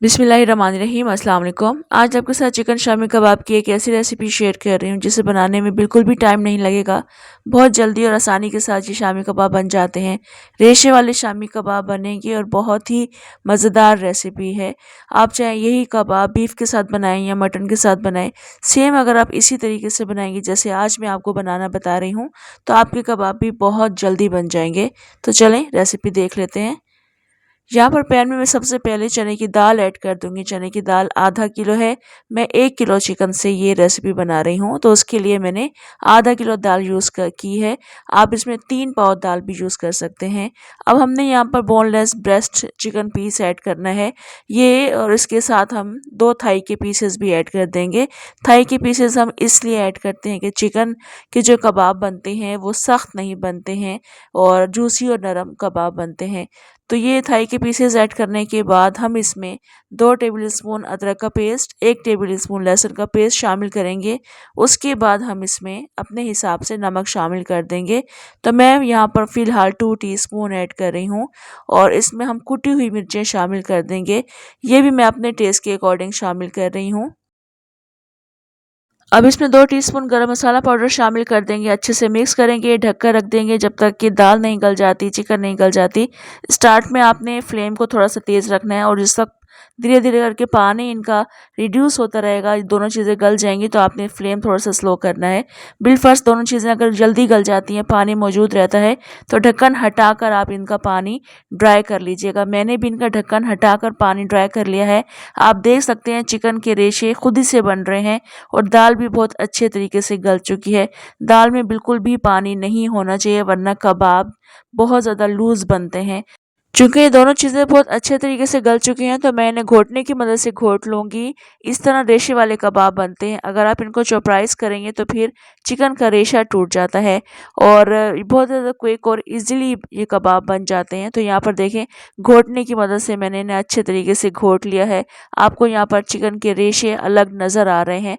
बिस्मिल्लाहिर्रहमानिर्रहीम अस्सलाम वालेकुम। आज आपके साथ चिकन शामी कबाब की एक ऐसी रेसिपी शेयर कर रही हूँ जिसे बनाने में बिल्कुल भी टाइम नहीं लगेगा। बहुत जल्दी और आसानी के साथ ये शामी कबाब बन जाते हैं। रेशे वाले शामी कबाब बनेंगे और बहुत ही मज़ेदार रेसिपी है। आप चाहे यही कबाब बीफ के साथ बनाएं या मटन के साथ बनाएं, सेम अगर आप इसी तरीके से बनाएंगे जैसे आज मैं आपको बनाना बता रही हूँ, तो आपके कबाब भी बहुत जल्दी बन जाएंगे। तो चलें रेसिपी देख लेते हैं। यहाँ पर पैन में मैं सबसे पहले चने की दाल ऐड कर दूंगी। चने की दाल आधा किलो है। मैं 1 किलो चिकन से ये रेसिपी बना रही हूँ, तो उसके लिए मैंने आधा किलो दाल यूज़ की है। आप इसमें 3 पाव दाल भी यूज़ कर सकते हैं। अब हमने यहाँ पर boneless breast chicken piece add करना है ये, और इसके साथ हम 2 थाई के पीसेस भी ऐड कर देंगे। थाई के पीसेस हम इसलिए ऐड करते हैं कि चिकन के जो कबाब बनते हैं वो सख्त नहीं बनते हैं और जूसी और नरम कबाब बनते हैं। तो ये थाई के पीसेस ऐड करने के बाद हम इसमें 2 टेबलस्पून अदरक का पेस्ट, 1 टेबलस्पून लहसुन का पेस्ट शामिल करेंगे। उसके बाद हम इसमें अपने हिसाब से नमक शामिल कर देंगे। तो मैं यहाँ पर फ़िलहाल 2 टीस्पून ऐड कर रही हूँ और इसमें हम कुटी हुई मिर्चें शामिल कर देंगे। ये भी मैं अपने टेस्ट के अकॉर्डिंग शामिल कर रही हूँ। अब इसमें 2 टीस्पून गरम मसाला पाउडर शामिल कर देंगे। अच्छे से मिक्स करेंगे, ढककर रख देंगे जब तक कि दाल नहीं गल जाती, चिकन नहीं गल जाती। स्टार्ट में आपने फ्लेम को थोड़ा सा तेज़ रखना है और जिस तक धीरे धीरे करके पानी इनका रिड्यूस होता रहेगा, ये दोनों चीज़ें गल जाएंगी, तो आपने फ्लेम थोड़ा सा स्लो करना है। बिलफर्स्ट दोनों चीज़ें अगर जल्दी गल जाती हैं, पानी मौजूद रहता है, तो ढक्कन हटाकर आप इनका पानी ड्राई कर लीजिएगा। मैंने भी इनका ढक्कन हटाकर पानी ड्राई कर लिया है। आप देख सकते हैं चिकन के रेशे खुद ही से बन रहे हैं और दाल भी बहुत अच्छे तरीके से गल चुकी है। दाल में बिल्कुल भी पानी नहीं होना चाहिए, वरना कबाब बहुत ज़्यादा लूज़ बनते हैं। चूँकि ये दोनों चीज़ें बहुत अच्छे तरीके से गल चुकी हैं, तो मैं इन्हें घोटने की मदद से घोट लूँगी। इस तरह रेशे वाले कबाब बनते हैं। अगर आप इनको चॉपराइज़ करेंगे तो फिर चिकन का रेशा टूट जाता है और बहुत ज़्यादा क्विक और ईज़िली ये कबाब बन जाते हैं। तो यहाँ पर देखें, घोटने की मदद से मैंने इन्हें अच्छे तरीके से घोट लिया है। आपको यहाँ पर चिकन के रेशे अलग नज़र आ रहे हैं।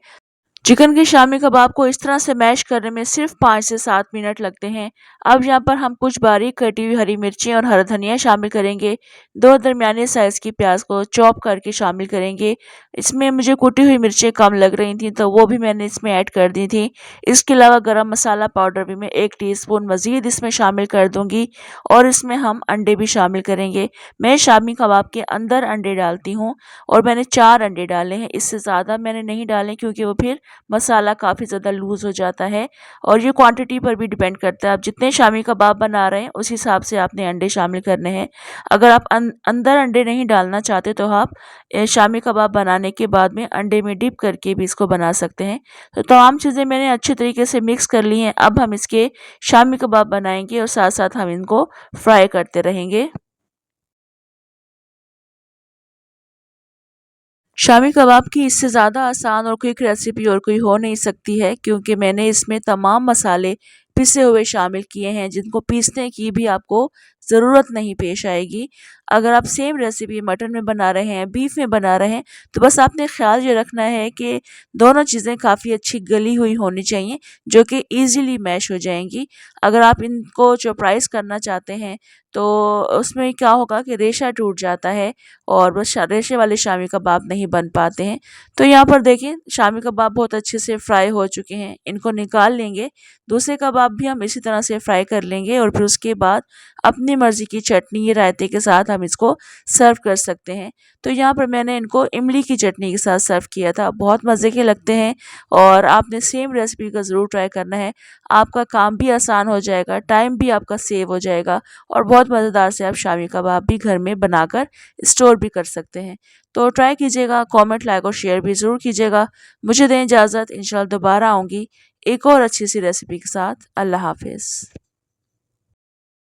चिकन के शामी कबाब को इस तरह से मैश करने में सिर्फ 5 से 7 मिनट लगते हैं। अब यहाँ पर हम कुछ बारीक कटी हुई हरी मिर्चें और हरा धनिया शामिल करेंगे। 2 दरमियाने साइज़ की प्याज को चॉप करके शामिल करेंगे। इसमें मुझे कुटी हुई मिर्चें कम लग रही थी, तो वो भी मैंने इसमें ऐड कर दी थी। इसके अलावा गरम मसाला पाउडर भी मैं 1 टीस्पून मज़ीद इसमें शामिल कर दूँगी और इसमें हम अंडे भी शामिल करेंगे। मैं शामी कबाब के अंदर अंडे डालती हूँ और मैंने 4 अंडे डाले हैं। इससे ज़्यादा मैंने नहीं डाले क्योंकि वो फिर मसाला काफ़ी ज़्यादा लूज़ हो जाता है और ये क्वांटिटी पर भी डिपेंड करता है। आप जितने शामी कबाब बना रहे हैं उस हिसाब से आपने अंडे शामिल करने हैं। अगर आप अंदर अंडे नहीं डालना चाहते तो आप शामी कबाब बनाने के बाद में अंडे में डिप करके भी इसको बना सकते हैं। तो तमाम चीज़ें मैंने अच्छे तरीके से मिक्स कर ली हैं। अब हम इसके शामी कबाब बनाएंगे और साथ साथ हम इनको फ्राई करते रहेंगे। शामी कबाब की इससे ज़्यादा आसान और क्विक रेसिपी और कोई हो नहीं सकती है, क्योंकि मैंने इसमें तमाम मसाले पिसे हुए शामिल किए हैं जिनको पीसने की भी आपको ज़रूरत नहीं पेश आएगी। अगर आप सेम रेसिपी मटन में बना रहे हैं, बीफ में बना रहे हैं, तो बस आपने ख़्याल ये रखना है कि दोनों चीज़ें काफ़ी अच्छी गली हुई होनी चाहिए, जो कि ईज़िली मैश हो जाएंगी। अगर आप इनको चॉपराइज़ करना चाहते हैं तो उसमें क्या होगा कि रेशा टूट जाता है और बस रेशे वाले शामी कबाब नहीं बन पाते हैं। तो यहाँ पर देखिए, शामी कबाब बहुत अच्छे से फ्राई हो चुके हैं। इनको निकाल लेंगे। दूसरे कबाब भी हम इसी तरह से फ्राई कर लेंगे और फिर उसके बाद अपनी मर्ज़ी की चटनी या रायते के साथ हम इसको सर्व कर सकते हैं। तो यहाँ पर मैंने इनको इमली की चटनी के साथ सर्व किया था। बहुत मज़े के लगते हैं और आपने सेम रेसिपी का ज़रूर ट्राई करना है। आपका काम भी आसान हो जाएगा, टाइम भी आपका सेव हो जाएगा और बहुत मज़ेदार से आप शामी कबाब भी घर में बनाकर स्टोर भी कर सकते हैं। तो ट्राई कीजिएगा, कमेंट, लाइक और शेयर भी ज़रूर कीजिएगा। मुझे दें इजाज़त, इंशाल्लाह दोबारा आऊँगी एक और अच्छी सी रेसिपी के साथ। अल्लाह हाफ़िज़।